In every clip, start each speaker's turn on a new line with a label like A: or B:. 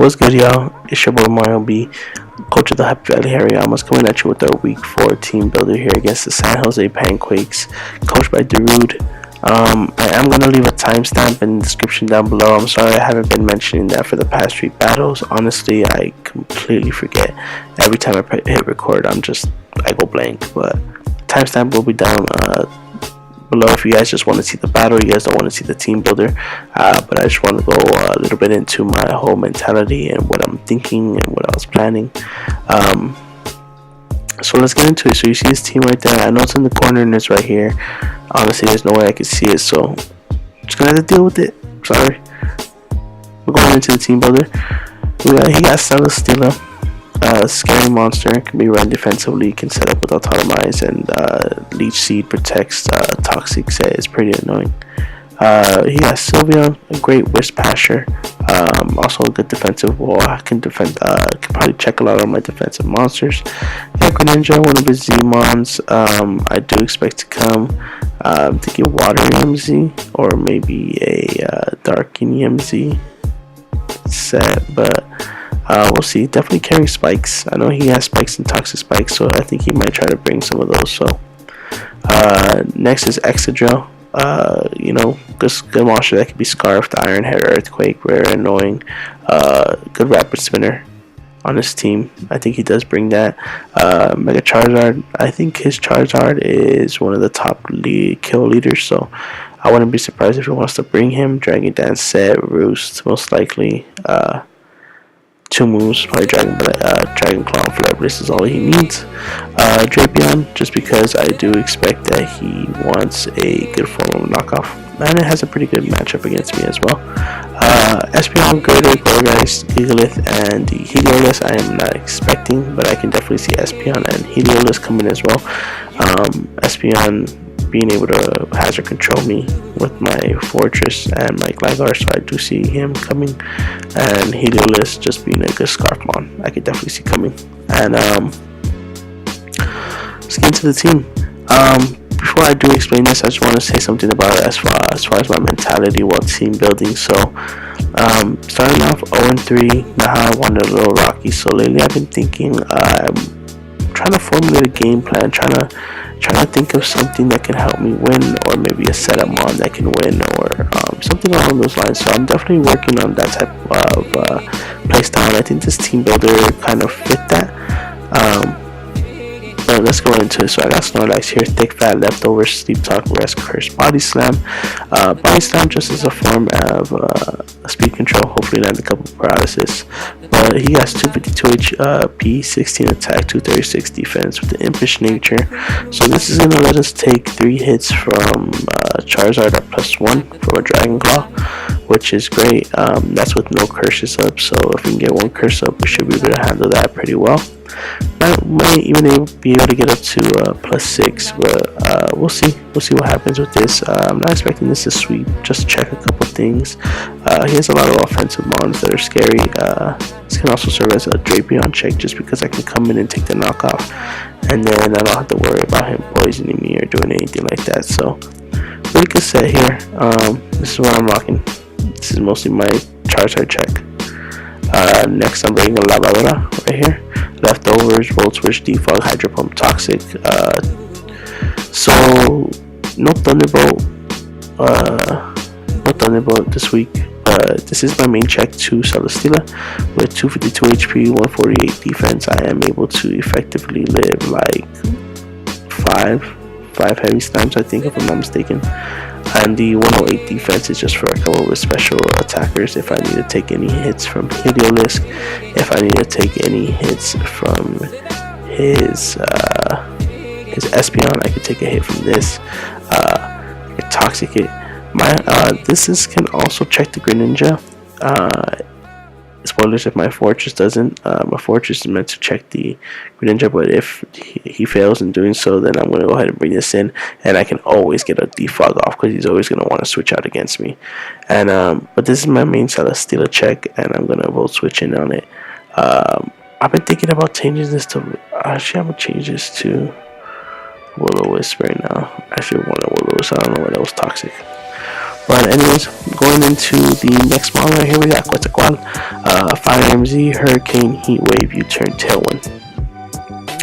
A: What's good, y'all? It's your boy Mario B, coach of the Happy Valley Hariyamas, coming at you with our Week 4 team builder here against the San Jose Panquakes, coached by Darude. I am going to leave a timestamp in the description down below. I'm sorry I haven't been mentioning that for the past 3 battles. Honestly, I completely forget. Every time I hit record, I go blank. But timestamp will be down below if you guys just want to see the battle. You guys don't want to see the team builder, but I just want to go a little bit into my whole mentality and what I'm thinking and what I was planning. So let's get into it. So you see this team right there. I know it's in the corner and it's right here. Honestly, there's no way I can see it, so I'm just gonna have to deal with it. Sorry. We're going into the team builder. He got Celesteela. Scary monster, can be run defensively, can set up with Autotomize, and Leech Seed protects Toxic set. It's pretty annoying. He has Sylveon, a great Wisp Pasher, also a good defensive wall. I can defend, can probably check a lot of my defensive monsters. Got Greninja, one of his Z-Mons. I do expect to come. I'm thinking Water EMZ, or maybe a Dark EMZ set, but we'll see. Definitely carrying spikes. I know he has spikes and toxic spikes, so I think he might try to bring some of those. So next is Excadrill. Good monster that can be Scarfed, Iron Head, Earthquake, very annoying. Good Rapid Spinner on his team. I think he does bring that. Mega Charizard. I think his Charizard is one of the top kill leaders, so I wouldn't be surprised if he wants to bring him. Dragon Dance set, Roost, most likely. 2 moves, probably Dragon Claw and Flare Blitz is all he needs. Drapion, just because I do expect that he wants a good form of knockoff. And it has a pretty good matchup against me as well. Espeon, Greater, Gourgeist, Gigalith, and the Heliolisk I am not expecting, but I can definitely see Espeon and Heliolisk coming as well. Espeon being able to hazard control me with my Fortress and my Gligar, so I do see him coming. And Heliolisk just being a good Scarfmon, I could definitely see coming. And let's get into the team. Before I do explain this, I just want to say something about it as far as my mentality while team building. So starting off 0-3, now I wanted a little rocky. So lately I've been thinking, I'm trying to formulate a game plan, trying to think of something that can help me win, or maybe a setup mon that can win, or something along those lines. So I'm definitely working on that type of playstyle, and I think this team builder kind of fit that. But let's go into it. So I got Snorlax here, Thick Fat, Leftover, Sleep Talk, Rest, Curse, Body Slam. Body Slam just as a form of speed control, hopefully land a couple paralysis. But he has 252 HP, 16 attack, 236 defense with the Impish nature. So this is going to let us take 3 hits from Charizard at +1 from a Dragon Claw, which is great. That's with no curses up, so if we can get 1 curse up, we should be able to handle that pretty well. Might even be able to get up to +6, but we'll see what happens with this. I'm not expecting this to sweep, just check a couple things. He has a lot of offensive mons that are scary. This can also serve as a Drapion check, just because I can come in and take the knockoff, and then I don't have to worry about him poisoning me or doing anything like that. So really good set here. This is what I'm rocking. This is mostly my Charizard check. Next I'm bringing a Lavadora right here. Leftovers, Volt Switch, Defog, Hydro Pump, Toxic. So no Thunderbolt this week. This is my main check to Celesteela. With 252 HP, 148 defense, I am able to effectively live like 5 heavy stamps, I think, if I'm not mistaken. And the 108 defense is just for a couple of special attackers. If I need to take any hits from Heliolisk, if I need to take any hits from his Espeon, I could take a hit from this. I could Toxic it. This can also check the Greninja. Spoilers if my Fortress doesn't. My Fortress is meant to check the Greninja, but if he fails in doing so, then I'm going to go ahead and bring this in, and I can always get a defog off, because he's always going to want to switch out against me. And but this is my main Celesteela check, and I'm going to Volt Switch in on it. I've been thinking about changing this to... Actually, I'm going to change this to Will-O-Wisp right now. Actually, one of Will-O-Wisp. I don't know why that was Toxic. But anyways, going into the next model right here, we got Quetzalcoatl, Fire MZ, Hurricane, Heat Wave, U-Turn, Tailwind.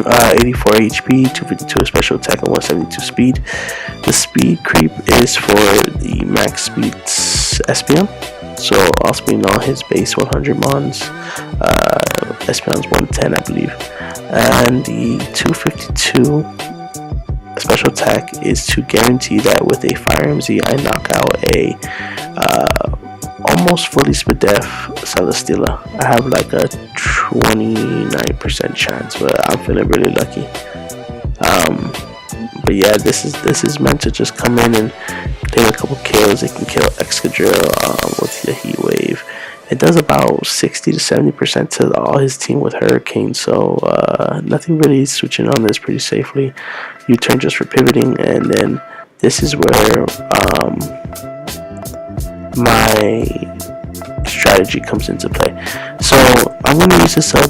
A: 84 HP, 252 special attack, and 172 speed. The speed creep is for the max speed Espeon. So I'll speed all his base 100 mons. Espeon's 110, I believe. And the 252 special attack is to guarantee that with a Fire MZ I knock out a almost fully spit def Celesteela. I have like a 29% chance, but I'm feeling really lucky. But yeah, this is meant to just come in and take a couple kills. It can kill Excadrill with the Heat Wave. It does about 60 to 70% to all his team with Hurricane, so nothing really switching on this pretty safely. U-turn just for pivoting, and then this is where my strategy comes into play. So I'm going to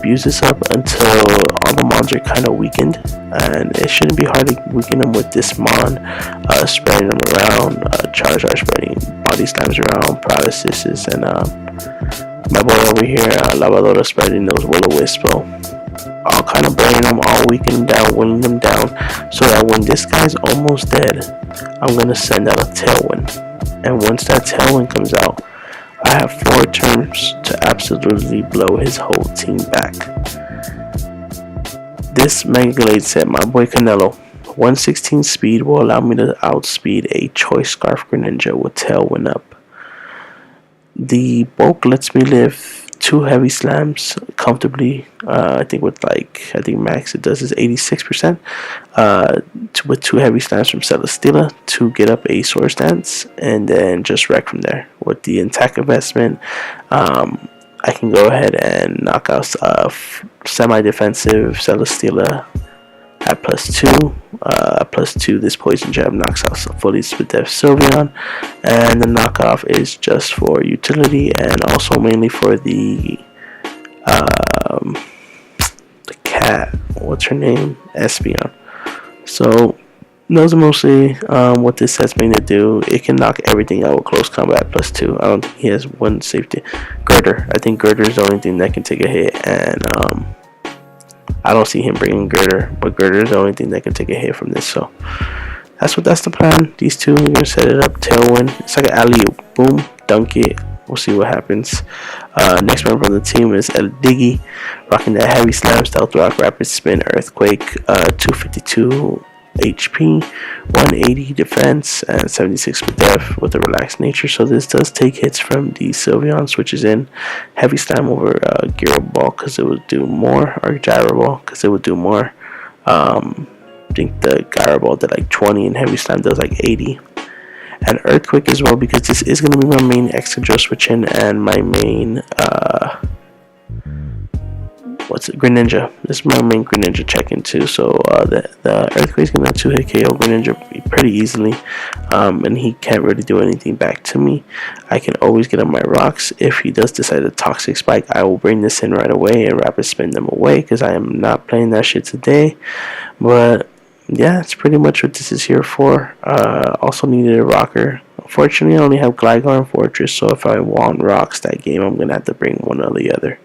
A: use this up until all the mons are kind of weakened, and it shouldn't be hard to weaken them with this mon, spreading them around, Charizard spreading body slams around, paralysis, and my boy over here, Lavadora, spreading those Will-O-Wisp. All kind of burning them, all weakening down, winning them down, so that when this guy's almost dead, I'm going to send out a Tailwind. And once that Tailwind comes out, I have 4 turns to absolutely blow his whole team back. This Mega Glade set, my boy Canelo, 116 speed will allow me to outspeed a Choice Scarf Greninja with Tailwind up. The bulk lets me live 2 heavy slams comfortably. I think max it does is 86%. With 2 heavy slams from Celesteela to get up a Swords Dance, and then just wreck from there. With the attack investment, I can go ahead and knock out semi-defensive Celesteela at +2. +2, this Poison Jab knocks out fully spit def Sylveon, and the knockoff is just for utility and also mainly for the cat. What's her name? Espeon. So those are mostly what this set's made to do. It can knock everything out with close combat +2. I don't think he has one safety. Girder. I think Girder is the only thing that can take a hit, and I don't see him bringing Girder, but Girder is the only thing that can take a hit from this. So that's the plan. These two, we're gonna set it up. Tailwind. It's like an alley-oop. Boom, dunk it. We'll see what happens. Next member of the team is El Diggy, rocking that heavy slam, stealth rock, rapid spin, earthquake, 252 HP, 180 defense, and 76 def with a relaxed nature. So this does take hits from the Sylveon, switches in heavy slam over Gyro Ball because it would do more, or Gyro Ball because it would do more. I think the Gyro Ball did like 20 and heavy slam does like 80. And earthquake as well, because this is going to be my main Excadrill switch in and my main Greninja. This is my main Greninja check-in too. So the earthquake is going to 2-hit KO Greninja pretty easily, and he can't really do anything back to me. I can always get on my rocks. If he does decide to Toxic Spike, I will bring this in right away and rapid spin them away, because I am not playing that shit today. But yeah, that's pretty much what this is here for. Also needed a rocker. Unfortunately, I only have Gligar and Fortress, so if I want rocks that game, I'm going to have to bring one or the other.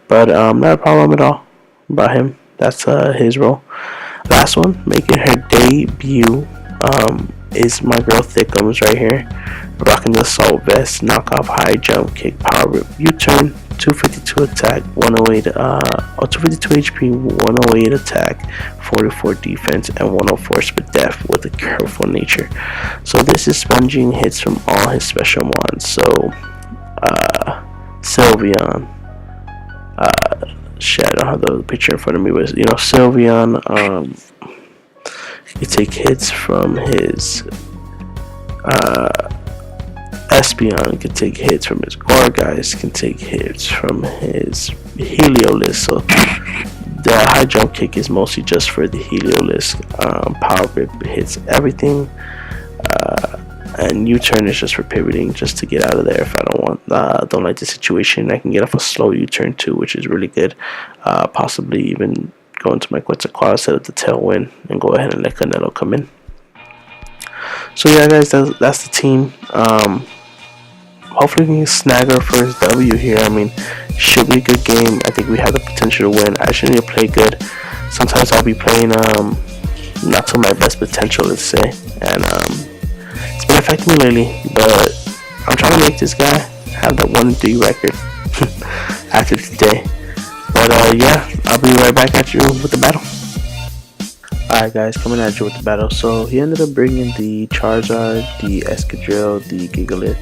A: But not a problem at all about him. That's his role. Last one, making her debut, is my girl Thickums right here. Rocking the Assault Vest, knockoff, high jump, kick, power whip, U-turn, 252 attack, 252 HP, 108 attack, 44 defense, and 104 spit def with a careful nature. So this is sponging hits from all his special mons. So Sylveon, shit, I don't have the picture in front of me, but you know, Sylveon, you take hits from his Espeon, can take hits from his Gorgeist, can take hits from his Heliolisk. So the high jump kick is mostly just for the Heliolisk. Power whip hits everything, and U-turn is just for pivoting, just to get out of there if I don't like the situation. I can get off a slow U-turn too, which is really good. Possibly even go into my Quetzalcoatl, set up the Tailwind, and go ahead and let Canelo come in. So yeah, guys, that's the team. Hopefully we can snag our first W here. I mean, should be a good game. I think we have the potential to win. I should need to play good. Sometimes I'll be playing not to my best potential, let's say, and it's been affecting me lately. But I'm trying to make this guy have that 1-3 record after today. But yeah, I'll be right back at you with the battle. Alright guys, coming at you with the battle. So he ended up bringing the Charizard, the Escadrille, the Gigalith,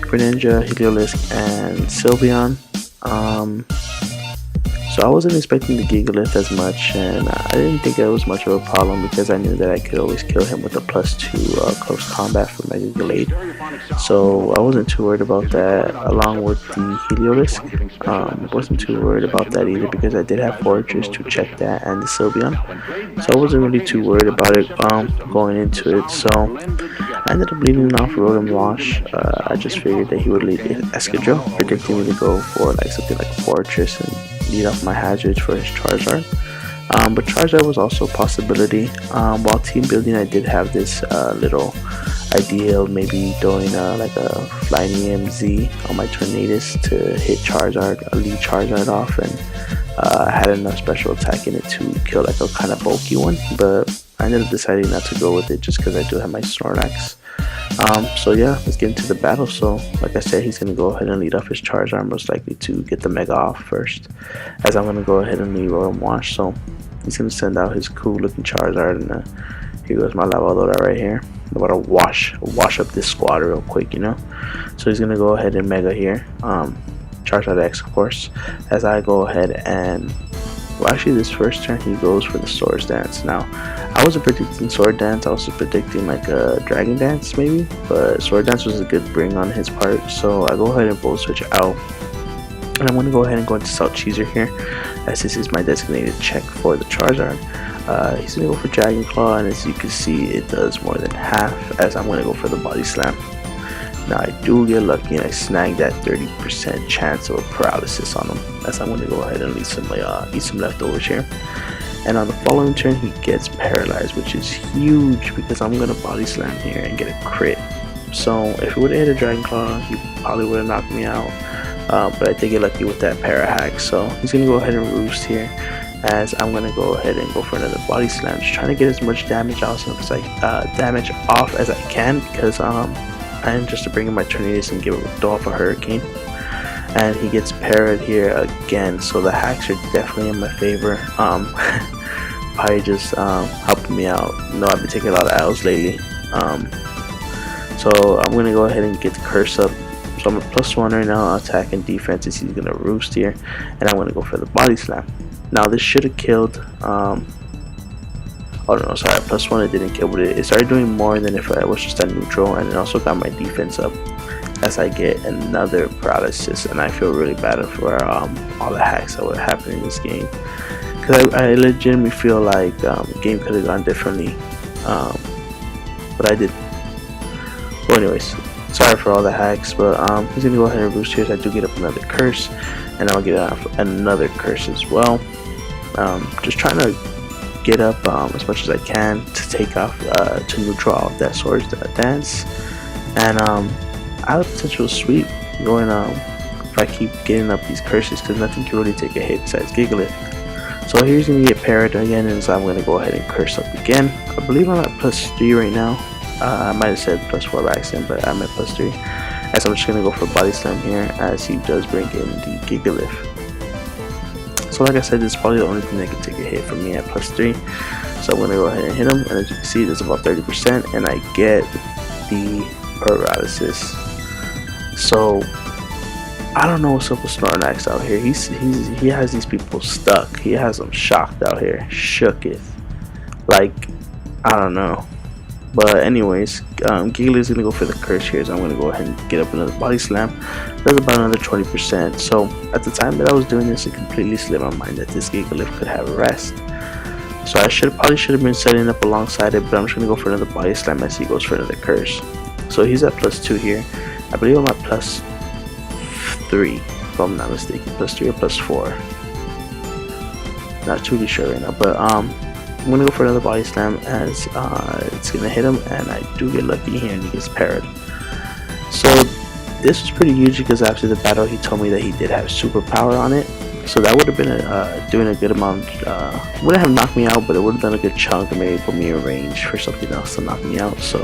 A: Greninja, Heliolisk, and Sylveon. So I wasn't expecting the Gigalith as much, and I didn't think it was much of a problem because I knew that I could always kill him with a +2 close combat for Mega Gallade. So I wasn't too worried about that, along with the Heliolisk. I wasn't too worried about that either because I did have Fortress to check that and the Sylveon. So I wasn't really too worried about it going into it. So I ended up leading off Rotom Wash. I just figured that he would lead Escadrille, predicting me to go for like something like Fortress and lead off my hazards for his Charizard. But Charizard was also a possibility. While team building, I did have this little idea of maybe throwing like a Flying EMZ on my Tornadus to hit Charizard, lead Charizard off, and I had enough special attack in it to kill like a kind of bulky one. But I ended up deciding not to go with it just because I do have my Snorlax. So yeah, let's get into the battle. So like I said, he's gonna go ahead and lead off his Charizard, most likely to get the Mega off first, as I'm gonna go ahead and lead Rotom Wash. So he's gonna send out his cool looking Charizard, and here goes my Lavadora right here. I'm about to wash up this squad real quick, you know. So he's gonna go ahead and Mega here, Charizard X of course, as I go ahead and, well, actually this first turn he goes for the Swords Dance. Now I wasn't predicting Sword Dance, I was predicting like a Dragon Dance maybe, but Sword Dance was a good bring on his part. So I go ahead and Volt Switch out, and I'm going to go ahead and go into Salt Cheeser here, as this is my designated check for the Charizard. He's going to go for Dragon Claw, and as you can see it does more than half, as I'm going to go for the Body Slam. Now I do get lucky and I snag that 30% chance of a paralysis on him, as I'm going to go ahead and eat some leftovers here. And on the following turn he gets paralyzed, which is huge because I'm going to Body Slam here and get a crit. So if it would have hit a Dragon Claw, he probably would have knocked me out. But I did get lucky with that para hack, so he's going to go ahead and Roost here, as I'm going to go ahead and go for another Body Slam, just trying to get as much damage off as I can, because I am just to bring in my Tornadus and throw off a Hurricane. And he gets parried here again, so the hacks are definitely in my favor. Probably just helping me out. You know, I've been taking a lot of L's lately. So I'm gonna go ahead and get the curse up. So I'm a +1 right now, attack and defense. He's gonna Roost here, and I'm gonna go for the Body Slam. Now this should have killed. Oh no, sorry, +1 it didn't kill, but it started doing more than if I was just a neutral, and it also got my defense up, as I get another paralysis. And I feel really bad for all the hacks that were happening in this game, because I legitimately feel like the game could have gone differently, but I did. Well, anyways, sorry for all the hacks, but he's gonna go ahead and Roost here. So I do get up another curse, and I'll get another curse as well. Just trying to get up as much as I can to take off to neutral off that Swords Dance, and I have a potential sweep going if I keep getting up these curses, because nothing can really take a hit besides Gigalith. So here's gonna get parried again, and so I'm gonna go ahead and curse up again. I believe I'm at +3 right now. I might have said +4 by accident, but I'm at +3, as I'm just gonna go for Body Slam here, as he does bring in the Gigalith. So like I said, this is probably the only thing that can take a hit from me at +3. So I'm gonna go ahead and hit him, and as you can see, there's about 30%, and I get the paralysis. So I don't know what's up with Snorlax out here. He has these people stuck. He has them shocked out here, shooketh. Like, I don't know. But anyways, Gigalith is gonna go for the curse here, so I'm gonna go ahead and get up another Body Slam. That's about another 20%. So at the time that I was doing this, it completely slipped my mind that this Gigalith could have rest. So I probably should have been setting up alongside it, but I'm just gonna go for another Body Slam as he goes for another curse. So he's at +2 here. I believe I'm at +3, if I'm not mistaken, +3 or +4. Not truly sure right now, but I'm gonna go for another body slam as it's gonna hit him, and I do get lucky here and he gets parried. So this was pretty huge because after the battle he told me that he did have superpower on it, so that would have been doing a good amount. Wouldn't have knocked me out, but it would have done a good chunk and maybe put me in range for something else to knock me out. So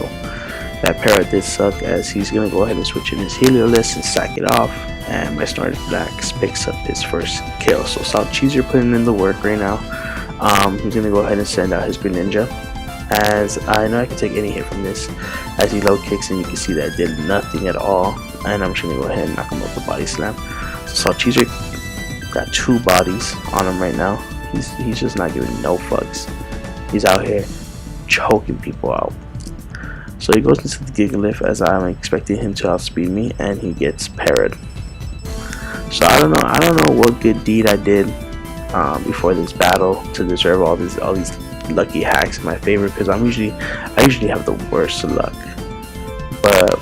A: that parrot did suck, as he's gonna go ahead and switch in his Heliolisk and sack it off, and my Snorlax picks up his first kill. So Salt Cheeser putting in the work right now. He's gonna go ahead and send out his Greninja, as I know I can take any hit from this, as he low kicks, and you can see that it did nothing at all, and I'm just gonna go ahead and knock him out with the body slam. So Salt Cheeser got 2 bodies on him right now. He's just not giving no fucks. He's out here choking people out. So he goes into the Gigalith, as I'm expecting him to outspeed me, and he gets parried. So I don't know what good deed I did before this battle to deserve all these lucky hacks in my favor, because I usually have the worst luck. But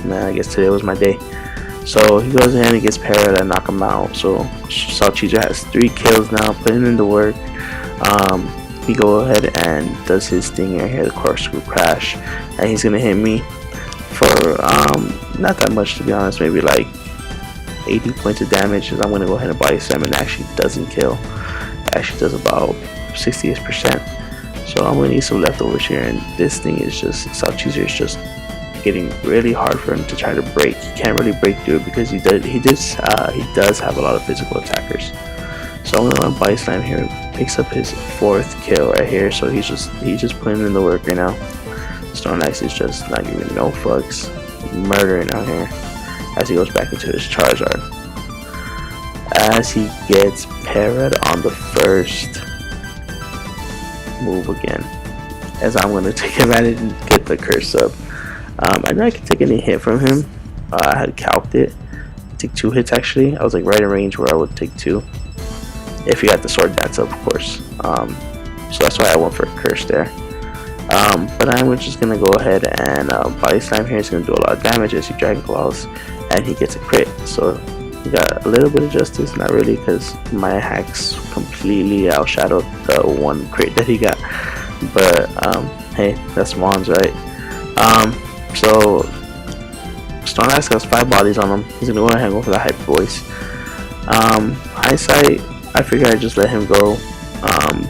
A: man, I guess today was my day. So he goes in and he gets parried, I knock him out. So Salt Cheeser has 3 kills now, putting in the work. He go ahead and does his thing right here, the corkscrew crash, and he's gonna hit me for not that much, to be honest, maybe like 80 points of damage, as I'm gonna go ahead and body slam, and actually doesn't kill. It actually does about 68%. So I'm gonna need some leftovers here, and this thing is just, Salt Cheeser is just getting really hard for him to try to break. He can't really break through it because he does have a lot of physical attackers. So I'm gonna body slam here. Picks up his 4th kill right here. So he's just putting in the work right now. Snorlax is just not giving no fucks, murdering out here, as he goes back into his Charizard, as he gets parried on the first move again, as I'm gonna take advantage and get the curse up. I know I can take any hit from him. I had calced it. Take 2 hits actually. I was like right in range where I would take 2. If you got the sword dance up, of course. So that's why I went for a curse there. But I'm just gonna go ahead and body slam here. It's gonna do a lot of damage as he Dragon Claws, and he gets a crit. So he got a little bit of justice, not really, because my hacks completely outshadowed the 1 crit that he got. But hey, that's Mons, right? So Snorlax has 5 bodies on him. He's gonna go ahead and go for the Hyper Voice. Hindsight, I figured I'd just let him go,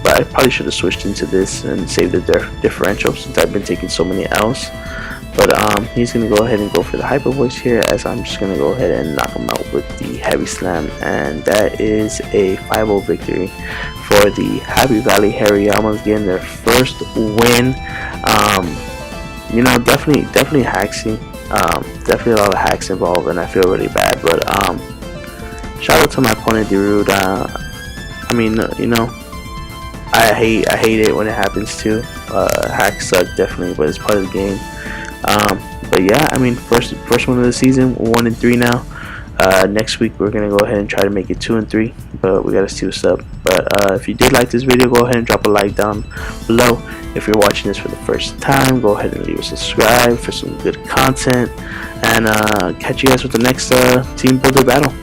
A: but I probably should have switched into this and saved the differential, since I've been taking so many L's. But he's gonna go ahead and go for the Hyper Voice here, as I'm just gonna go ahead and knock him out with the Heavy Slam, and that is a 5-0 victory for the Happy Valley Hariyamas, getting their first win. You know, definitely hacksy. Definitely a lot of hacks involved, and I feel really bad. But shout out to my opponent, Darude. I mean, you know, I hate it when it happens too. Hacks suck, definitely, but it's part of the game. But yeah, I mean, first one of the season, 1-3 now. Next week we're gonna go ahead and try to make it 2-3, but we gotta see what's up. But if you did like this video, go ahead and drop a like down below. If you're watching this for the first time, go ahead and leave a subscribe for some good content, and catch you guys with the next team builder battle.